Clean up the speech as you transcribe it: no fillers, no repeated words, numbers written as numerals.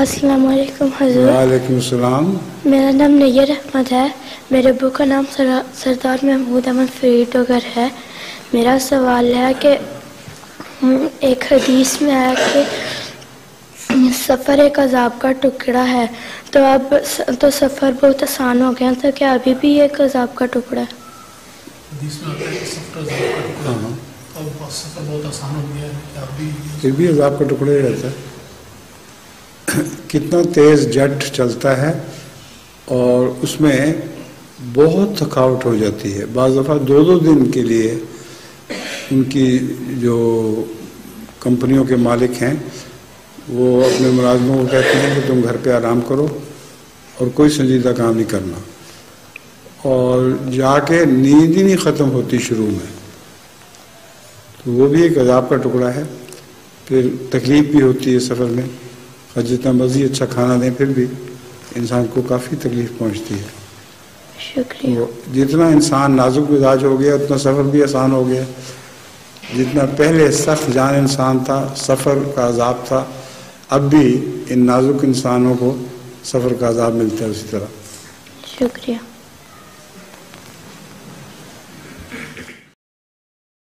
السلام علیکم حضور. وعلیکم السلام. میرا نام نیر احمد ہے. میرے ابو کا نام سردار محمود احمد فرید ڈوگر ہے. میرا سوال ہے کہ ایک حدیث میں ہے کہ سفر ایک عذاب کا ٹکڑا ہے، تو اب تو سفر بہت آسان ہو گیا، تو کیا ابھی بھی ایک عذاب کا ٹکڑا ہے؟ حدیث میں آتا ہے کہ سفر عذاب کا ٹکڑا ہے، اب سفر بہت آسان ہو گیا ہے، کیا ابھی پھر بھی عذاب کا ٹکڑا ہی رہتا ہے. کتنا تیز جٹ چلتا ہے اور اس میں بہت تھکاوٹ ہو جاتی ہے. بعض دفعہ 2 دن کے لیے ان کی جو کمپنیوں کے مالک ہیں وہ اپنے ملازموں کو کہتے ہیں کہ تم گھر پہ آرام کرو اور کوئی سنجیدہ کام نہیں کرنا، اور جا کے نیند ہی نہیں ختم ہوتی شروع میں. تو وہ بھی ایک عذاب کا ٹکڑا ہے. پھر تکلیف بھی ہوتی ہے سفر میں، اور جتنا مرضی اچھا کھانا دیں پھر بھی انسان کو کافی تکلیف پہنچتی ہے. شکریہ. جتنا انسان نازک مزاج ہو گیا اتنا سفر بھی آسان ہو گیا. جتنا پہلے سخت جان انسان تھا، سفر کا عذاب تھا، اب بھی ان نازک انسانوں کو سفر کا عذاب ملتا ہے اسی طرح. شکریہ.